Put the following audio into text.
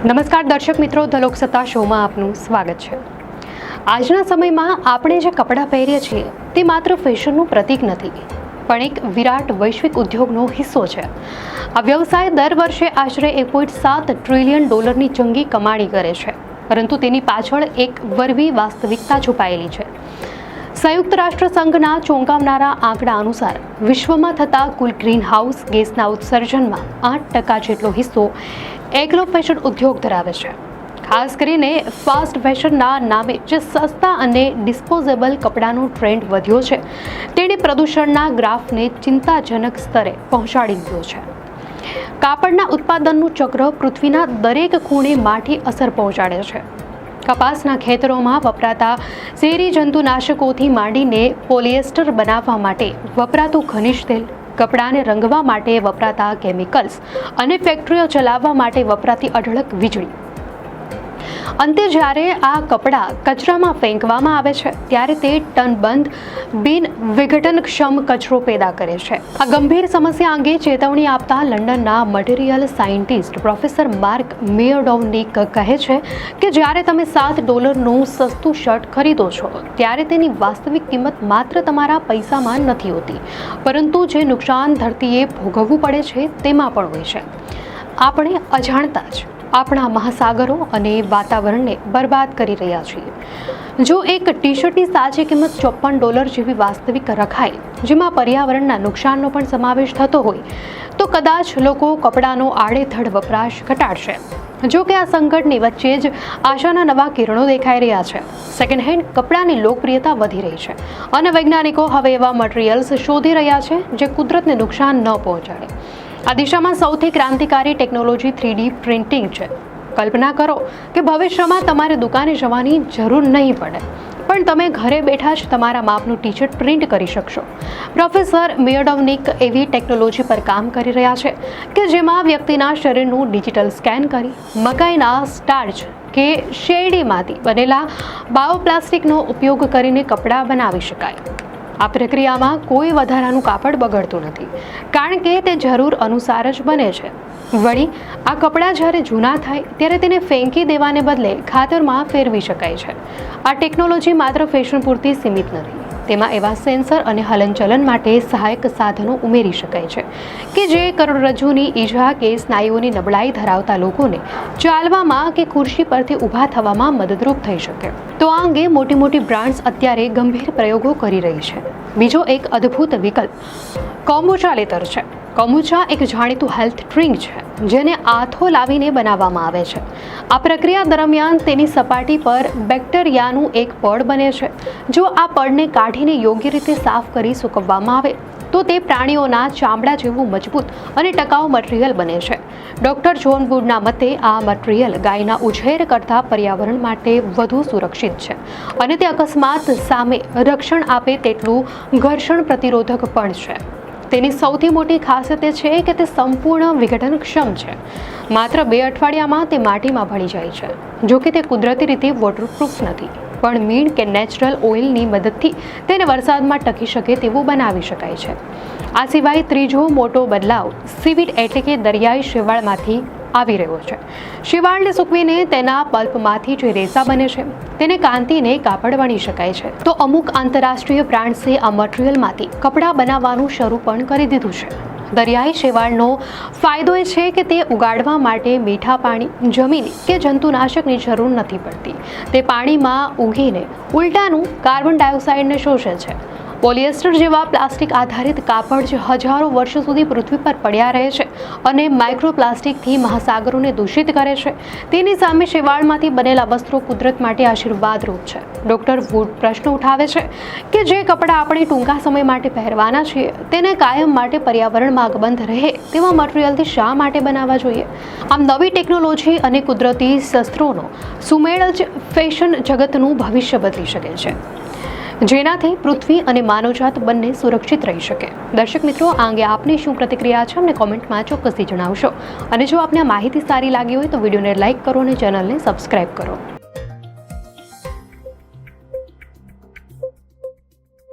નમસ્કાર દર્શક મિત્રો, ધ લોકસત્તા શોમાં આપનું સ્વાગત છે। આજના સમયમાં આપણે જે કપડાં પહેરીએ છીએ તે માત્ર ફેશનનું પ્રતીક નથી, પણ એક વિરાટ વૈશ્વિક ઉદ્યોગનો હિસ્સો છે। આ વ્યવસાય દર વર્ષે આશરે 1.7 ટ્રિલિયન ડોલરની જંગી કમાણી કરે છે, પરંતુ તેની પાછળ એક વરવી વાસ્તવિકતા છુપાયેલી છે। સંયુક્ત રાષ્ટ્ર સંઘના ચોંકાવનારા આંકડા અનુસાર વિશ્વમાં થતા કુલ ગ્રીનહાઉસ ગેસના ઉત્સર્જનમાં 8% જેટલો હિસ્સો એગ્રો ફેશન ઉદ્યોગ ધરાવે છે। ખાસ કરીને ફાસ્ટ ફેશનના નામે જે સસ્તા અને ડિસ્પોઝેબલ કપડાનો ટ્રેન્ડ વધ્યો છે, તેણે પ્રદૂષણના ગ્રાફને ચિંતાજનક સ્તરે પહોંચાડી દીધો છે। કાપડના ઉત્પાદનનું ચક્ર પૃથ્વીના દરેક ખૂણે માઠી અસર પહોંચાડે છે। કપાસના ખેતરોમાં વપરાતા ઝેરી જંતુનાશકોથી માંડીને પોલિએસ્ટર બનાવવા માટે વપરાતું ખનિજ તેલ, કપડાને રંગવા માટે વપરાતા કેમિકલ્સ અને ફેક્ટરીઓ ચલાવવા માટે વપરાતી અઢળક વીજળી, અંતે જ્યારે આ કપડાં કચરામાં ફેંકવામાં આવે છે ત્યારે તે ટનબંધ બિન વિઘટનક્ષમ કચરો પેદા કરે છે। આ ગંભીર સમસ્યા અંગે ચેતવણી આપતા લંડનના મટીરિયલ સાયન્ટિસ્ટ પ્રોફેસર માર્ક મિયોડોવનિક કહે છે કે જ્યારે તમે $7નું સસ્તું શર્ટ ખરીદો છો ત્યારે તેની વાસ્તવિક કિંમત માત્ર તમારા પૈસામાં નથી હોતી, પરંતુ જે નુકસાન ધરતીએ ભોગવવું પડે છે તેમાં પણ હોય છે। આપણે અજાણતા જ આપણા મહાસાગરો અને વાતાવરણને બરબાદ કરી રહ્યા છીએ। જો એક ટી શર્ટની સાચી કિંમત $54 જેવી વાસ્તવિક રખાય, જેમાં પર્યાવરણના નુકસાનનો પણ સમાવેશ થતો હોય, તો કદાચ લોકો કપડાનો આડેધડ વપરાશ ઘટાડશે। જો કે આ સંકટની વચ્ચે જ આશાના નવા કિરણો દેખાઈ રહ્યા છે। સેકન્ડ હેન્ડ કપડાની લોકપ્રિયતા વધી રહી છે અને વૈજ્ઞાનિકો હવે એવા મટીરિયલ્સ શોધી રહ્યા છે જે કુદરતને નુકસાન ન પહોંચાડે। આ દિશામાં સૌથી ક્રાંતિકારી ટેકનોલોજી 3D પ્રિન્ટિંગ છે। કલ્પના કરો કે ભવિષ્યમાં તમારે દુકાને જવાની જરૂર નહીં પડે, પણ તમે ઘરે બેઠા જ તમારા માપનું ટી શર્ટ પ્રિન્ટ કરી શકશો। પ્રોફેસર મિયોડોવનિક એવી ટેકનોલોજી પર કામ કરી રહ્યા છે કે જેમાં વ્યક્તિના શરીરનું ડિજિટલ સ્કેન કરી મકાઈના સ્ટાર્ચ કે શેરડીમાંથી બનેલા બાયોપ્લાસ્ટિકનો ઉપયોગ કરીને કપડાં બનાવી શકાય। આ પ્રક્રિયામાં કોઈ વધારાનું કાપડ બગડતું નથી, કારણ કે તે જરૂર અનુસાર જ બને છે। વળી આ કપડાં જ્યારે જૂના થાય ત્યારે તેને ફેંકી દેવાને બદલે ખાતરમાં ફેરવી શકાય છે। આ ટેકનોલોજી માત્ર ફેશન પૂરતી સીમિત નથી, તેમાં એવા સેન્સર અને હલનચલન માટે સહાયક સાધનો ઉમેરી શકાય છે કે જે કરોડરજ્જુની ઈજા કે સ્નાયુઓની નબળાઈ ધરાવતા લોકોને ચાલવામાં કે ખુરશી પરથી ઊભા થવામાં મદદરૂપ થઈ શકે। તો આ અંગે મોટી મોટી બ્રાન્ડ્સ અત્યારે ગંભીર પ્રયોગો કરી રહી છે। બીજો એક અદ્ભુત વિકલ્પ કોમ્બુચા લેતર છે। કોમ્બુચા એક જાણીતું હેલ્થ ડ્રિંક છે જેને આથો લાવીને બનાવવામાં આવે છે। આ પ્રક્રિયા દરમિયાન તેની સપાટી પર બેક્ટેરિયાનું એક પડ બને છે। જો આ પડને કાઢીને યોગ્ય રીતે સાફ કરી સૂકવવામાં આવે તો તે પ્રાણીઓના ચામડા જેવું મજબૂત અને ટકાઉ મટીરિયલ બને છે। ડૉક્ટર જોન વુડના મતે આ મટીરિયલ ગાયના ઉછેર કરતા પર્યાવરણ માટે વધુ સુરક્ષિત છે અને તે અકસ્માત સામે રક્ષણ આપે તેટલું ઘર્ષણ પ્રતિરોધક પણ છે। તેની સૌથી મોટી ખાસિયત એ છે કે તે સંપૂર્ણ વિઘટનક્ષમ છે। માત્ર 2 અઠવાડિયામાં તે માટીમાં ભળી જાય છે। જો કે તે કુદરતી રીતે વોટરપ્રૂફ નથી, પણ મીણ કે નેચરલ ઓઇલની મદદથી તેને વરસાદમાં ટકી શકે તેવું બનાવી શકાય છે। આ સિવાય ત્રીજો મોટો બદલાવ સીવીડ એટલે કે દરિયાઈ શેવાળમાંથી આવી રહ્યો છે। શેવાળને સૂકવીને તેના પલ્પમાંથી જે રેસા બને છે તેને કાંતીને કાપડ વણી શકાય છે। તો અમુક આંતરરાષ્ટ્રીય બ્રાન્ડ્સે આ મટીરિયલમાંથી કપડાં બનાવવાનું શરૂ પણ કરી દીધું છે। દરિયાઈ શેવાળનો ફાયદો એ છે કે તે ઉગાડવા માટે મીઠા પાણી, જમીન કે જંતુનાશકની જરૂર નથી પડતી। તે પાણીમાં ઉગીને ઉલટાનું કાર્બન ડાયોક્સાઇડને શોષે છે। પોલિએસ્ટર જેવા પ્લાસ્ટિક આધારિત કાપડ જે હજારો વર્ષો સુધી પૃથ્વી પર પડ્યા રહે છે અને માઇક્રોપ્લાસ્ટિકથી મહાસાગરોને દૂષિત કરે છે, તેની સામે શેવાળમાંથી બનેલા વસ્ત્રો કુદરત માટે આશીર્વાદરૂપ છે। ડૉક્ટર વુડ પ્રશ્ન ઉઠાવે છે કે જે કપડાં આપણે ટૂંકા સમય માટે પહેરવાના છીએ તેને કાયમ માટે પર્યાવરણમાં અકબંધ રહે તેવા મટીરિયલથી શા માટે બનાવવા જોઈએ? આમ નવી ટેકનોલોજી અને કુદરતી શસ્ત્રોનો સુમેળ જ ફેશન જગતનું ભવિષ્ય બદલી શકે છે, જેનાથી પૃથ્વી અને માનવજાત બંને સુરક્ષિત રહી શકે। દર્શક મિત્રો, આ અંગે આપની શું પ્રતિક્રિયા છે અમને કોમેન્ટમાં ચોક્કસથી જણાવશો અને જો આપને આ માહિતી સારી લાગી હોય તો વિડીયોને લાઇક કરો અને ચેનલને સબસ્ક્રાઇબ કરો।